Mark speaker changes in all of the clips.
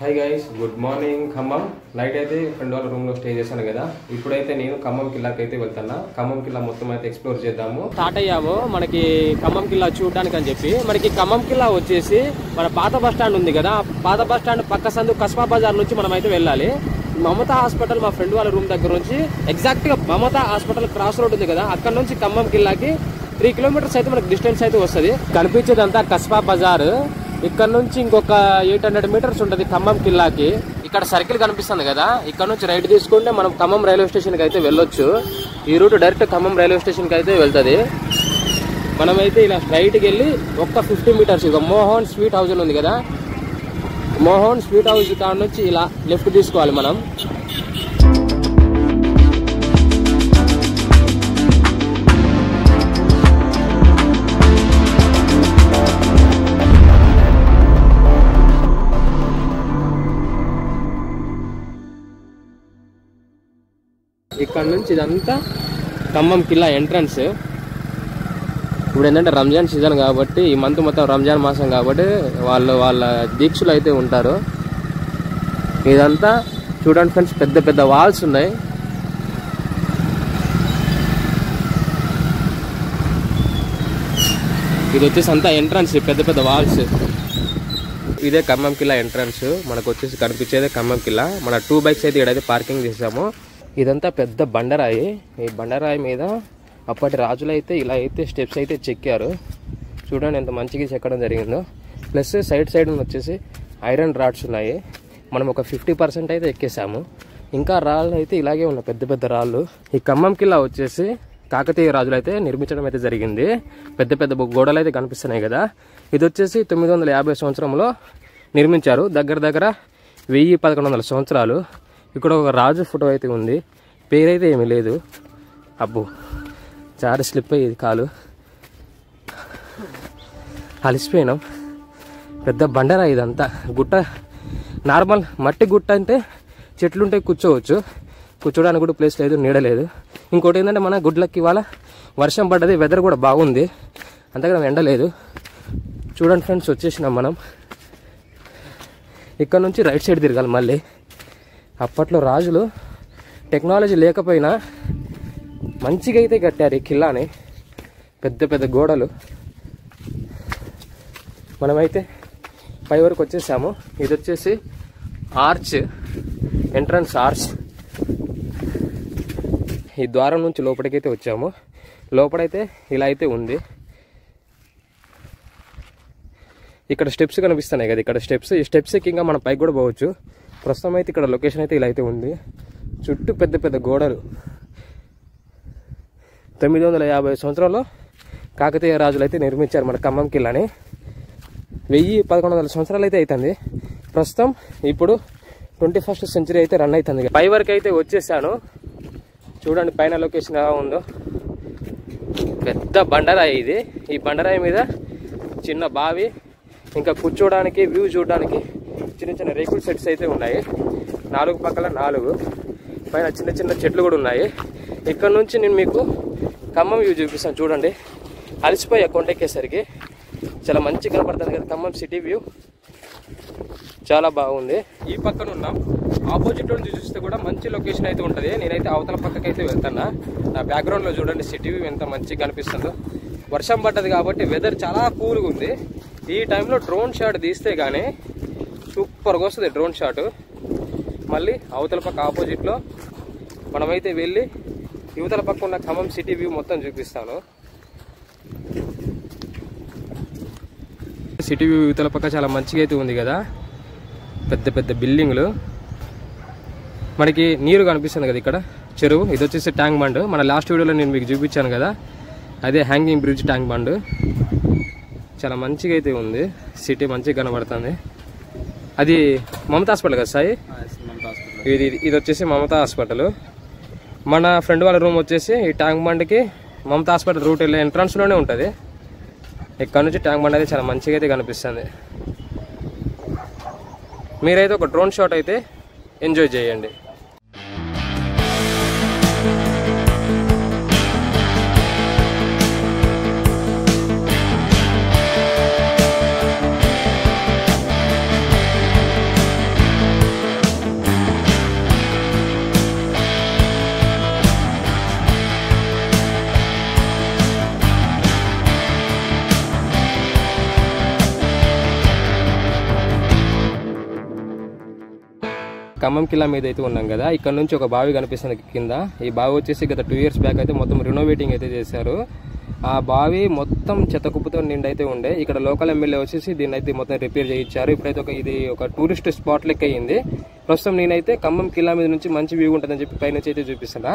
Speaker 1: Hi guys, good morning. Khammam night అయితే friend వాళ్ళ రూమ్లో స్టే చేశాను కదా. ఇప్పుడైతే నేను ఖమ్మం కిల్లాకి అయితే వెళ్తున్నా. ఖమ్మం కిల్లా మొత్తం అయితే ఎక్స్ప్లోర్ చేద్దాము. స్టార్ట్ అయ్యాము మనకి ఖమ్మం కిల్లా చూడడానికి అని చెప్పి. మనకి ఖమ్మం కిల్లా వచ్చేసి మన పాత బస్ స్టాండ్ ఉంది కదా, పాత బస్ స్టాండ్ పక్క సందు కస్బా బజార్ నుంచి మనం అయితే వెళ్ళాలి. మమతా హాస్పిటల్ మా ఫ్రెండ్ వాళ్ళ రూమ్ దగ్గర నుంచి ఎగ్జాక్ట్గా మమతా హాస్పిటల్ క్రాస్ రోడ్ ఉంది కదా, అక్కడ నుంచి ఖమ్మం కిల్లాకి 3 కిలోమీటర్స్ అయితే మనకి డిస్టెన్స్ అయితే వస్తుంది. కనిపించేదంతా కస్బా బజార్. ఇక్కడ నుంచి ఇంకొక 800 మీటర్స్ ఉంటుంది ఖమ్మం కిల్లాకి. ఇక్కడ సర్కిల్ కనిపిస్తుంది కదా, ఇక్కడ నుంచి రైట్ తీసుకుంటే మనం ఖమ్మం రైల్వే స్టేషన్కి అయితే వెళ్ళొచ్చు. ఈ రూట్ డైరెక్ట్ ఖమ్మం రైల్వే స్టేషన్కి అయితే వెళ్తుంది. మనమైతే ఇలా స్ట్రైట్కి వెళ్ళి ఒక్క 50 మీటర్స్ ఇక మోహన్ స్వీట్ హౌస్ ఉంది కదా, మోహన్ స్వీట్ హౌస్ కాడ నుంచి ఇలా లెఫ్ట్ తీసుకోవాలి మనం. ఇక్కడ నుంచి ఇదంతా ఖమ్మం కిల్లా ఎంట్రన్స్. ఇప్పుడు ఏంటంటే రంజాన్ సీజన్ కాబట్టి, ఈ మంత్ మొత్తం రంజాన్ మాసం కాబట్టి వాళ్ళ దీక్షలు అయితే ఉంటారు. ఇదంతా చూడండి ఫ్రెండ్స్, పెద్ద పెద్ద వాల్స్ ఉన్నాయి. ఇది వచ్చేసి అంతా ఎంట్రన్స్, పెద్ద పెద్ద వాల్స్. ఇదే ఖమ్మం కిల్లా ఎంట్రన్స్. మనకు వచ్చేసి కనిపించేదే ఖమ్మం కిల్లా. మన 2 బైక్స్ అయితే ఇక్కడైతే పార్కింగ్ చేసాము. ఇదంతా పెద్ద బండరాయి. ఈ బండరాయి మీద అప్పటి రాజులు అయితే ఇలా అయితే స్టెప్స్ అయితే చెక్కారు. చూడండి ఎంత మంచిగా చెక్కడం జరిగిందో. ప్లస్ సైడ్ వచ్చేసి ఐరన్ రాడ్స్ ఉన్నాయి. మనం ఒక 50% అయితే ఎక్కేసాము. ఇంకా రాళ్ళు అయితే ఇలాగే ఉన్నాయి, పెద్ద పెద్ద రాళ్ళు. ఈ ఖమ్మం కిల్లా వచ్చేసి కాకతీయ రాజులు అయితే నిర్మించడం అయితే జరిగింది. పెద్ద పెద్ద గోడలు అయితే కనిపిస్తున్నాయి కదా. ఇది వచ్చేసి 950 సంవత్సరంలో నిర్మించారు. దగ్గర 1000-1100 సంవత్సరాలు. ఇక్కడ ఒక రాజు ఫోటో అయితే ఉంది, పేరైతే ఏమీ లేదు. అబ్బో చాలా స్లిప్ అయ్యేది కాలు, అలిసిపోయినాం. పెద్ద బండరా ఇదంతా. గుట్ట నార్మల్ మట్టి గుట్ట అంటే చెట్లుంటే కూర్చోవచ్చు, కూర్చోడానికి కూడా ప్లేస్ లేదు, నీడ లేదు. ఇంకోటి ఏంటంటే మన గుడ్లకి ఇవాళ వర్షం పడ్డది, వెదర్ కూడా బాగుంది, అంతగా ఎండ లేదు. చూడండి ఫ్రెండ్స్, వచ్చేసినాం మనం. ఇక్కడ నుంచి రైట్ సైడ్ తిరగాలి మళ్ళీ. అప్పట్లో రాజులు టెక్నాలజీ లేకపోయినా మంచిగా అయితే కట్టారు ఈ కిల్లాని, పెద్ద పెద్ద గోడలు. మనమైతే పై వరకు వచ్చేసాము. ఇది వచ్చేసి ఆర్చ్, ఎంట్రన్స్ ఆర్చ్. ఈ ద్వారం నుంచి లోపలికైతే వచ్చాము. లోపలైతే ఇలా అయితే ఉంది. ఇక్కడ స్టెప్స్ కనిపిస్తున్నాయి కదా, ఇక్కడ స్టెప్స్. ఈ స్టెప్స్ ఎక్కి ఇంకా మనం పైకి కూడా పోవచ్చు. ప్రస్తుతం అయితే ఇక్కడ లొకేషన్ అయితే ఇలా అయితే ఉంది. చుట్టూ పెద్ద పెద్ద గోడలు. 950 సంవత్సరంలో కాకతీయ రాజులు అయితే నిర్మించారు మన ఖమ్మం కిల్లాని. 1000-1100 సంవత్సరాలు అయితే అవుతుంది. ప్రస్తుతం ఇప్పుడు 21st సెంచరీ అయితే రన్ అవుతుంది. పై వరకు అయితే వచ్చేసాను. చూడండి పైన లొకేషన్ ఎలా ఉందో. పెద్ద బండరాయి ఇది. ఈ బండరాయి మీద చిన్న బావి, ఇంకా కూర్చోడానికి, వ్యూ చూడడానికి చిన్న చిన్న రేకుల సెట్స్ అయితే ఉన్నాయి. 4 పక్కల 4. పైన చిన్న చిన్న చెట్లు కూడా ఉన్నాయి. ఇక్కడ నుంచి నేను మీకు ఖమ్మం వ్యూ చూపిస్తాను. చూడండి, అలసిపోయా కొండెక్కేసరికి. చాలా మంచి కనపడుతుంది కదా ఖమ్మం సిటీ వ్యూ, చాలా బాగుంది. ఈ పక్కన ఉన్నాం. ఆపోజిట్ నుంచి చూస్తే కూడా మంచి లొకేషన్ అయితే ఉంటుంది. నేనైతే అవతల పక్కకి అయితే వెళ్తాను. నా బ్యాక్గ్రౌండ్లో చూడండి సిటీ వ్యూ ఎంత మంచిగా కనిపిస్తుందో. వర్షం పడ్డది కాబట్టి వెదర్ చాలా కూల్గా ఉంది. ఈ టైంలో డ్రోన్ షాట్ తీస్తే కానీ సూపర్గా వస్తుంది డ్రోన్ షాట్. మళ్ళీ అవతల పక్క ఆపోజిట్లో మనమైతే వెళ్ళి యువతల పక్క ఉన్న ఖమ్మం సిటీ వ్యూ మొత్తం చూపిస్తాను. సిటీ వ్యూ యువతల పక్క చాలా మంచిగా అయితే ఉంది కదా, పెద్ద పెద్ద బిల్డింగ్లు. మనకి నీరు కనిపిస్తుంది కదా, ఇక్కడ చెరువు. ఇది వచ్చేసి ట్యాంక్ బండ్. మన లాస్ట్ వీడియోలో నేను మీకు చూపించాను కదా, అదే హ్యాంగింగ్ బ్రిడ్జ్ ట్యాంక్ బండ్. చాలా మంచిగా అయితే ఉంది, సిటీ మంచిగా కనబడుతుంది. అది మమతా హాస్పిటల్ కదా సాయి? ఇది వచ్చేసి మమతా హాస్పిటల్. మన ఫ్రెండ్ వాళ్ళ రూమ్ వచ్చేసి ఈ ట్యాంక్ బండ్కి మమతా హాస్పిటల్ రూట్ వెళ్ళే ఎంట్రన్స్లోనే ఉంటుంది. ఇక్కడ నుంచి ట్యాంక్ బండ్ అయితే చాలా మంచిగా అయితే కనిపిస్తుంది. మీరైతే ఒక డ్రోన్ షాట్ అయితే ఎంజాయ్ చేయండి. ఖమ్మం కిలా మీద అయితే ఉన్నాం కదా, ఇక్కడ నుంచి ఒక బావి కనిపిస్తుంది కింద. ఈ బావి వచ్చేసి గత 2 years బ్యాక్ అయితే మొత్తం రినోవేటింగ్ అయితే చేశారు. ఆ బావి మొత్తం చెత్తకుప్పతో నిండి అయితే ఉండే. ఇక్కడ లోకల్ ఎమ్మెల్యే వచ్చేసి దీన్ని అయితే మొత్తం రిపేర్ చేయించారు. ఇప్పుడైతే ఇది ఒక టూరిస్ట్ స్పాట్ లెక్క అయింది. ప్రస్తుతం నేనైతే ఖమ్మం కిలా మీద నుంచి మంచి వ్యూ ఉంటుందని చెప్పి పైనుంచి అయితే చూపిస్తున్నా.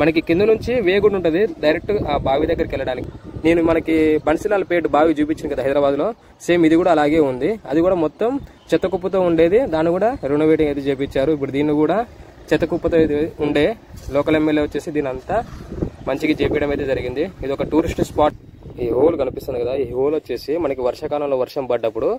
Speaker 1: మనకి కింద నుంచి వే కూడా ఉంటుంది డైరెక్ట్ ఆ బావి దగ్గరికి వెళ్ళడానికి. నేను మనకి బన్సిలాల్పేట బావి చూపించింది కదా హైదరాబాద్ లో, సేమ్ ఇది కూడా అలాగే ఉంది. అది కూడా మొత్తం చెత్తకుప్పతో ఉండేది, దాన్ని కూడా రెనోవేటింగ్ అయితే చేయించారు. ఇప్పుడు దీన్ని కూడా చెత్తకుప్పతో ఉండే లోకల్ ఎమ్మెల్యే వచ్చేసి దీని అంతా మంచిగా చేపించడం అయితే జరిగింది. ఇది ఒక టూరిస్ట్ స్పాట్. ఈ హోల్ కనిపిస్తుంది కదా, ఈ హోల్ వచ్చేసి మనకి వర్షాకాలంలో వర్షం పడ్డప్పుడు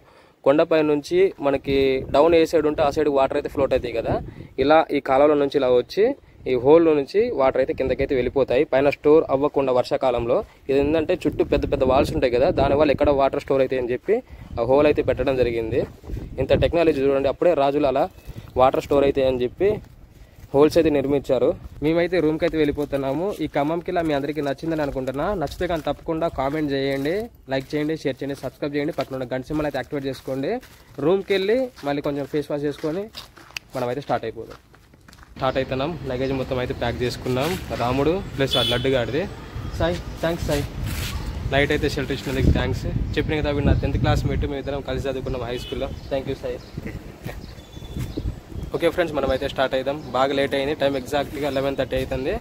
Speaker 1: కొండపై నుంచి మనకి డౌన్ ఏ సైడ్ ఉంటే ఆ సైడ్ వాటర్ అయితే ఫ్లోట్ అవుతాయి కదా, ఇలా ఈ కాలంలో నుంచి ఇలా వచ్చి ఈ హోల్ నుంచి వాటర్ అయితే కిందకైతే వెళ్ళిపోతాయి. పైన స్టోర్ అవ్వకుండా వర్షాకాలంలో. ఇది ఏంటంటే చుట్టూ పెద్ద పెద్ద వాల్స్ ఉంటాయి కదా, దానివల్ల ఎక్కడ వాటర్ స్టోర్ అయితే అని చెప్పి ఆ హోల్ అయితే పెట్టడం జరిగింది. ఇంత టెక్నాలజీ చూడండి, అప్పుడే రాజులు అలా వాటర్ స్టోర్ అయితే అని చెప్పి హోల్స్ అయితే నిర్మించారు. మేమైతే రూమ్కి అయితే వెళ్ళిపోతున్నాము. ఈ ఖమ్మం కిలా మీ అందరికీ నచ్చిందని అనుకుంటున్నా. నచ్చితే కానీ తప్పకుండా కామెంట్ చేయండి, లైక్ చేయండి, షేర్ చేయండి, సబ్స్క్రైబ్ చేయండి, పక్కన ఉన్న గంట సింబల్ అయితే యాక్టివేట్ చేసుకోండి. రూమ్కి వెళ్ళి మళ్ళీ కొంచెం ఫేస్ వాష్ చేసుకొని మనమైతే స్టార్ట్ అవుతున్నాం. లగేజ్ మొత్తం అయితే ప్యాక్ చేసుకున్నాం. రాముడు ప్లస్ ఆ లడ్డుగా ఆడిది. సాయి థ్యాంక్స్ సాయి, నైట్ అయితే షెల్టర్ ఇచ్చినందుకు థ్యాంక్స్. చెప్పిన కదా నా 10th క్లాస్మేట్, మేము ఇద్దరం కలిసి చదువుకున్నాం హై స్కూల్లో. Thank you Sai. Okay friends, మనం అయితే స్టార్ట్ అవుదాం. బాగా లేట్ అయింది, టైం ఎగ్జాక్ట్గా 11:30 అవుతుంది.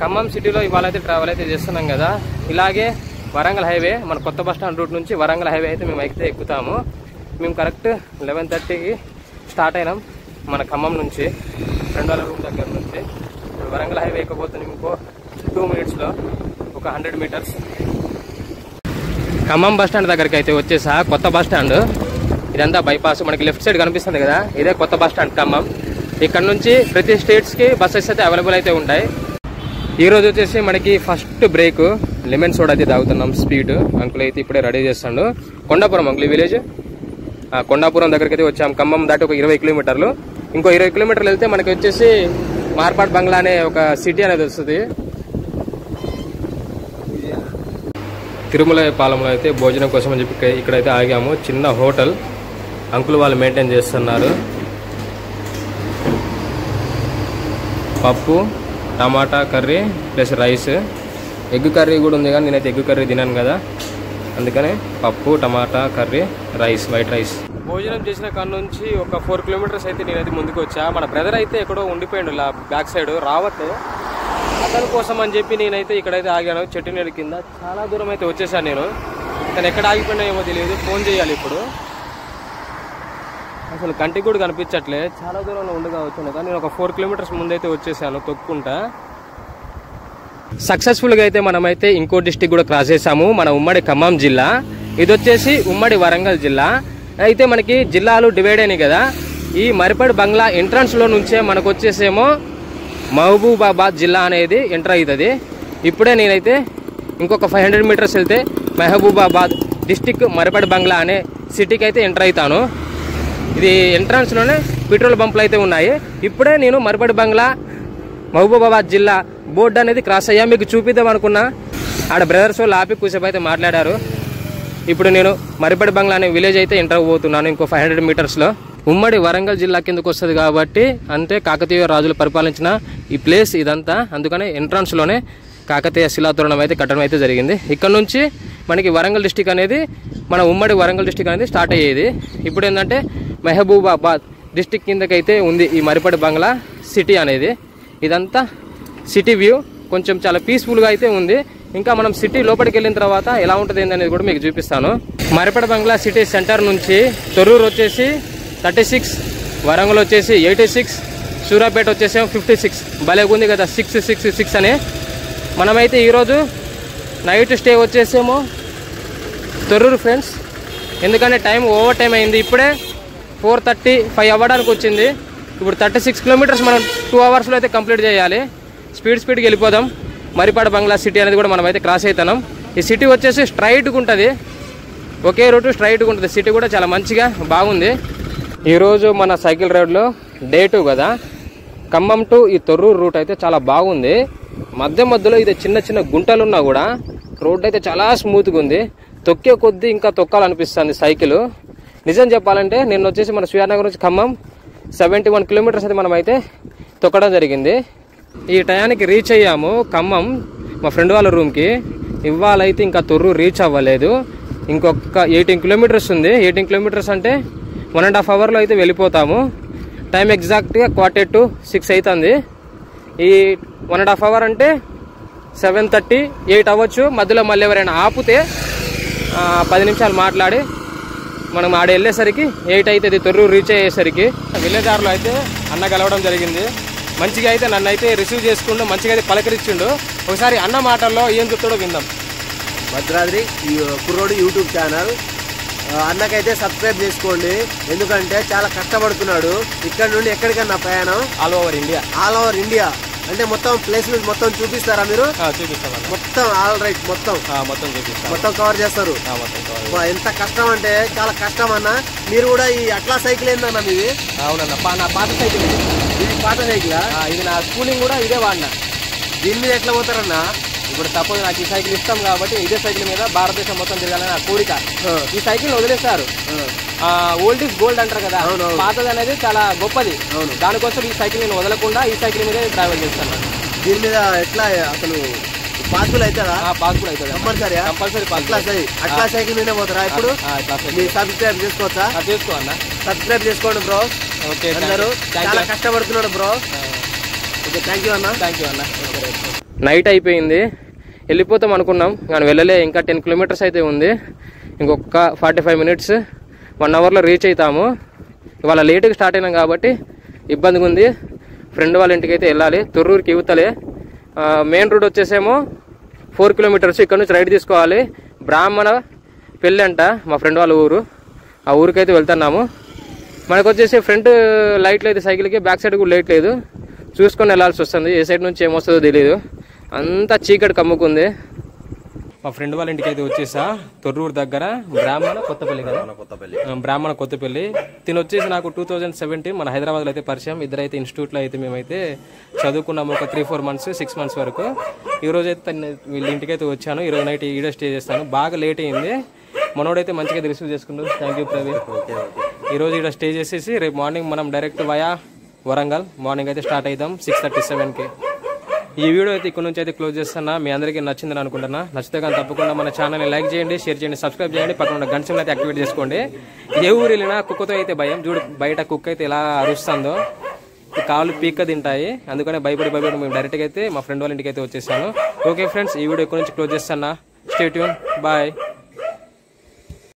Speaker 1: ఖమ్మం సిటీలో ఇవాళ అయితే ట్రావెల్ అయితే చేస్తున్నాం కదా. ఇలాగే వరంగల్ హైవే, మన కొత్త బస్ స్టాండ్ రూట్ నుంచి వరంగల్ హైవే అయితే మేము అయితే ఎక్కుతాము. మేము కరెక్ట్ 11:30కి స్టార్ట్ అయినాం మన ఖమ్మం నుంచి, 2 రూమ్ దగ్గర నుంచి. వరంగల్ హైవే ఎక్కబోతున్నాం ఇంకో 2 minutesలో, ఒక 100 meters. ఖమ్మం బస్ స్టాండ్ దగ్గరికి అయితే వచ్చేసా. కొత్త బస్ స్టాండ్ ఇదంతా బైపాస్, మనకి లెఫ్ట్ సైడ్ కనిపిస్తుంది కదా, ఇదే కొత్త బస్ స్టాండ్ ఖమ్మం. ఇక్కడ నుంచి ప్రతి స్టేట్స్కి బస్సెస్ అయితే అవైలబుల్ అయితే ఉంటాయి. ఈరోజు వచ్చేసి మనకి ఫస్ట్ బ్రేక్ లెమన్ సోడా అయితే తాగుతున్నాం స్పీడ్. అంకుల్ అయితే ఇప్పుడే రెడీ చేస్తాడు. కొండాపురం అంకుల్ విలేజ్, కొండాపురం దగ్గరికి అయితే వచ్చాం. ఖమ్మం దాటి ఒక 20 kilometers. ఇంకో 20 kilometers వెళ్తే మనకి వచ్చేసి మార్పాడ్ బంగ్లా అనే ఒక సిటీ అనేది వస్తుంది. తిరుమల పాలెంలో అయితే భోజనం కోసం అని చెప్పి ఇక్కడైతే ఆగాము. చిన్న హోటల్, అంకుల్ వాళ్ళు మెయింటైన్ చేస్తున్నారు. పప్పు, tomato curry plus rice. Egg curry కూడా ఉంది కానీ నేనైతే ఎగ్ కర్రీ తినాను కదా, అందుకనే పప్పు, tomato curry, rice, white rice. భోజనం చేసిన కాడ నుంచి ఒక 4 kilometers అయితే నేనైతే ముందుకు వచ్చా. మన బ్రదర్ అయితే ఎక్కడో ఉండిపోయాడు బ్యాక్ సైడ్, రావట్లేదు. అతని కోసం అని చెప్పి నేనైతే ఇక్కడైతే ఆగాను, చెట్టు నీళ్ళ కింద. చాలా దూరం అయితే వచ్చేసాను నేను. తను ఎక్కడ ఆగిపోయినా ఏమో తెలియదు, ఫోన్ చేయాలి ఇప్పుడు. అసలు కంటికి కూడా కనిపించట్లే, చాలా దూరంలో ఉండగా వచ్చాను కానీ నేను ఒక 4 kilometers ముందైతే వచ్చేసాను తొక్కుంటా. సక్సెస్ఫుల్గా అయితే మనమైతే ఇంకో డిస్టిక్ కూడా క్రాస్ చేసాము, మన ఉమ్మడి ఖమ్మం జిల్లా. ఇది వచ్చేసి ఉమ్మడి వరంగల్ జిల్లా. అయితే మనకి జిల్లాలు డివైడ్ అయినాయి కదా, ఈ మరిపడి బంగ్లా ఎంట్రన్స్లో నుంచే మనకు వచ్చేసేమో మహబూబాబాద్ జిల్లా అనేది ఎంటర్ అవుతుంది. ఇప్పుడే నేనైతే ఇంకొక 500 meters వెళ్తే మహబూబాబాద్ డిస్టిక్ మరిపడి బంగ్లా అనే సిటీకి అయితే ఎంటర్ అవుతాను. ఇది ఎంట్రన్స్లోనే పెట్రోల్ బంపులు అయితే ఉన్నాయి. ఇప్పుడే నేను మరిపడి బంగ్లా మహబూబాబాద్ జిల్లా బోర్డు అనేది క్రాస్ అయ్యా. మీకు చూపిద్దాం అనుకున్నా, ఆడ బ్రదర్స్ వాళ్ళు ఆపి కూసేపు అయితే మాట్లాడారు. ఇప్పుడు నేను మరిపడి బంగ్లా అనే విలేజ్ అయితే ఎంటర్ అవ్వబోతున్నాను ఇంకో 500 metersలో. ఉమ్మడి వరంగల్ జిల్లా కిందకు వస్తుంది కాబట్టి, అంటే కాకతీయ రాజులు పరిపాలించిన ఈ ప్లేస్ ఇదంతా, అందుకనే ఎంట్రన్స్లోనే కాకతీయ శిలాతోరణం అయితే కట్టడం అయితే జరిగింది. ఇక్కడ నుంచి మనకి వరంగల్ డిస్టిక్ అనేది, మన ఉమ్మడి వరంగల్ డిస్టిక్ అనేది స్టార్ట్ అయ్యేది. ఇప్పుడు ఏంటంటే మహబూబాబాద్ డిస్టిక్ కిందకైతే ఉంది ఈ మరిపడి బంగ్లా సిటీ అనేది. ఇదంతా సిటీ వ్యూ, కొంచెం చాలా పీస్ఫుల్గా అయితే ఉంది. ఇంకా మనం సిటీ లోపలికి వెళ్ళిన తర్వాత ఎలా ఉంటుంది ఏంటనేది కూడా మీకు చూపిస్తాను. మరిపడి బంగ్లా సిటీ సెంటర్ నుంచి తొర్రూరు వచ్చేసి 36, వరంగల్ వచ్చేసి 86, సూర్యాపేట వచ్చేసి 56. భలే ఉంది కదా, 666 అని. మనమైతే ఈరోజు నైట్ స్టే వచ్చేసేమో తొర్రూరు ఫ్రెండ్స్, ఎందుకంటే టైం ఓవర్ టైం అయింది. ఇప్పుడే 4:35 అవ్వడానికి వచ్చింది. ఇప్పుడు 36 kilometers మనం 2 hours అయితే కంప్లీట్ చేయాలి. స్పీడ్కి వెళ్ళిపోదాం. మరిపాడు బంగ్లా సిటీ అనేది కూడా మనం అయితే క్రాస్ అవుతున్నాం. ఈ సిటీ వచ్చేసి స్ట్రైట్గా ఉంటుంది, ఒకే రూటు స్ట్రైట్గా ఉంటుంది. సిటీ కూడా చాలా మంచిగా బాగుంది. ఈరోజు మన సైకిల్ రైడ్లో డే 2 కదా. ఖమ్మం టు ఈ తొర్రూరు రూట్ అయితే చాలా బాగుంది. మధ్యలో ఇది చిన్న చిన్న గుంటలు ఉన్నా కూడా రోడ్ అయితే చాలా స్మూత్గా ఉంది. తొక్కే కొద్దీ ఇంకా తొక్కాలనిపిస్తుంది సైకిల్. నిజం చెప్పాలంటే నేను వచ్చేసి మన శ్రీనగర్ నుంచి ఖమ్మం 71 కిలోమీటర్స్ అయితే మనం అయితే తొక్కడం జరిగింది. ఈ టయానికి రీచ్ అయ్యాము ఖమ్మం మా ఫ్రెండ్ వాళ్ళ రూమ్కి. ఇవాళైతే ఇంకా తొర్రూరు రీచ్ అవ్వలేదు. ఇంకొక 18 కిలోమీటర్స్ ఉంది. 18 కిలోమీటర్స్ అంటే 1.5 అవర్లో అయితే వెళ్ళిపోతాము. టైం ఎగ్జాక్ట్గా 5:45 అవుతుంది. ఈ 1.5 అవర్ అంటే 7:30, 8 అవ్వచ్చు. మధ్యలో మళ్ళీ ఎవరైనా ఆపితే 10 నిమిషాలు మాట్లాడి మనం ఆడ వెళ్ళేసరికి 8 అవుతుంది. తొర్రూరు రీచ్ అయ్యేసరికి విలేదారులో అయితే అన్న కలవడం జరిగింది. మంచిగా అయితే నన్ను అయితే రిసీవ్ చేసుకుంటూ మంచిగా అయితే పలకరించిండు. ఒకసారి అన్న మాటల్లో ఏం చెప్తాడో విందాం.
Speaker 2: భద్రాద్రి కుర్రోడు యూట్యూబ్ ఛానల్ అన్నకైతే సబ్స్క్రైబ్ చేసుకోండి. ఎందుకంటే చాలా కష్టపడుతున్నాడు. ఇక్కడ నుండి ఎక్కడికన్నా ప్రయాణం
Speaker 1: ఆల్ ఓవర్ ఇండియా
Speaker 2: అంటే మొత్తం ప్లేస్లు మొత్తం చూపిస్తారా మీరు?
Speaker 1: చూపిస్తాం.
Speaker 2: మొత్తం ఆల్ రైట్ మొత్తం
Speaker 1: చూపిస్తాం.
Speaker 2: మొత్తం కవర్ చేస్తారు. ఎంత కష్టం అంటే చాలా కష్టం అన్న. మీరు కూడా ఈ అట్లా సైకిల్ ఏందన్న మీది?
Speaker 1: అవునన్న, నా పాత సైకిల్
Speaker 2: ఇది. పాత సైకిల్
Speaker 1: ఇది. నా స్కూలింగ్ కూడా ఇదే వాడినా.
Speaker 2: దీని మీద ఎట్లా పోతారన్నా?
Speaker 1: ఇప్పుడు సపోజ్ నాకు ఈ సైకిల్ ఇష్టం కాబట్టి ఇదే సైకిల్ మీద భారతదేశం మొత్తం తిరగాలని నా కోరిక. ఈ సైకిల్ వదిలేస్తారు. ఓల్డ్ ఈజ్ గోల్డ్ అంటారు కదా, పాతది అనేది చాలా గొప్పది. దానికోసం ఈ సైకిల్ నేను వదలకుండా ఈ సైకిల్ మీద ట్రావెల్ చేస్తాను.
Speaker 2: దీని మీద ఎట్లా అసలు పాస్బుల్ అవుతుందా?
Speaker 1: పాస్బుల్ అవుతుంది
Speaker 2: కంపల్సరీ. అట్లా సైకిల్ మీద పోతారా? ఇప్పుడు సబ్స్క్రైబ్ చేసుకోవచ్చా?
Speaker 1: చేసుకో అన్న,
Speaker 2: సబ్స్క్రైబ్ చేసుకోండి బ్రో.
Speaker 1: ఓకే,
Speaker 2: అందరూ చాలా కష్టపడుతున్నాడు బ్రో. ఓకే, థ్యాంక్ యూ అన్న.
Speaker 1: నైట్ అయిపోయింది, వెళ్ళిపోతాం అనుకున్నాం కానీ వెళ్ళలే. ఇంకా 10 కిలోమీటర్స్ అయితే ఉంది. ఇంకొక 45 మినిట్స్ 1 అవర్లో రీచ్ అవుతాము. ఇవాళ లేటుగా స్టార్ట్ అయినాం కాబట్టి ఇబ్బందిగా ఉంది. ఫ్రెండ్ వాళ్ళ ఇంటికి అయితే వెళ్ళాలి. తొర్రూరుకి ఇవతలే. మెయిన్ రోడ్ వచ్చేసేమో 4 కిలోమీటర్స్. ఇక్కడ నుంచి రైట్ తీసుకోవాలి. బ్రాహ్మణ పెళ్ళి అంట మా ఫ్రెండ్ వాళ్ళ ఊరు. ఆ ఊరికైతే వెళ్తున్నాము. మనకు వచ్చేసి ఫ్రంట్ లైట్ లేదు సైకిల్కి, బ్యాక్ సైడ్ కూడా లైట్ లేదు. చూసుకొని వెళ్ళాల్సి వస్తుంది. ఏ సైడ్ నుంచి ఏమొస్తుందో తెలియదు. అంతా చీకటి కమ్ముకుంది. మా ఫ్రెండ్ వాళ్ళ ఇంటికి అయితే వచ్చేసా. తొర్రూరు దగ్గర బ్రాహ్మణ కొత్తపల్లి కదా, బ్రాహ్మణ కొత్తపల్లి. తిని వచ్చేసి నాకు 2017 మన హైదరాబాద్లో అయితే పరిచయం. ఇద్దరైతే ఇన్స్టిట్యూట్లో అయితే మేమైతే చదువుకున్నాము ఒక 3-4 మంత్స్ 6 మంత్స్ వరకు. ఈరోజు అయితే వీళ్ళ ఇంటికి అయితే వచ్చాను. ఈరోజు నైట్ ఈడే స్టే చేస్తాను. బాగా లేట్ అయింది. మనోడైతే మంచిగా రిసీవ్ చేసుకున్నాడు. Thank you Praveen. ఈరోజు ఇక్కడ స్టే చేసేసి రేపు మార్నింగ్ మనం డైరెక్ట్ వయా వరంగల్ మార్నింగ్ అయితే స్టార్ట్ అవుతాం 6:37కి. ఈ వీడియో అయితే ఇక్కడ నుంచి అయితే క్లోజ్ చేస్తున్నా. మీ అందరికీ నచ్చిందని అనుకుంటున్నా. నచ్చితే కానీ తప్పకుండా మన ఛానల్ని లైక్ చేయండి, షేర్ చేయండి, సబ్స్క్రైబ్ చేయండి. పక్కన గంట సింబల్ అయితే యాక్టివేట్ చేసుకోండి. ఏ ఊరు వెళ్ళినా కుక్కతో అయితే భయం. చూడు బయట కుక్క అయితే ఎలా అరుస్తుందో, కాళ్ళు పీక్క తింటాయి. అందుకనే భయపడి మేము డైరెక్ట్గా అయితే మా ఫ్రెండ్ వాళ్ళ ఇంటికి అయితే వచ్చేసాను. ఓకే ఫ్రెండ్స్, ఈ వీడియో ఇక్కడ నుంచి క్లోజ్ చేస్తున్నా. Stay tune, bye.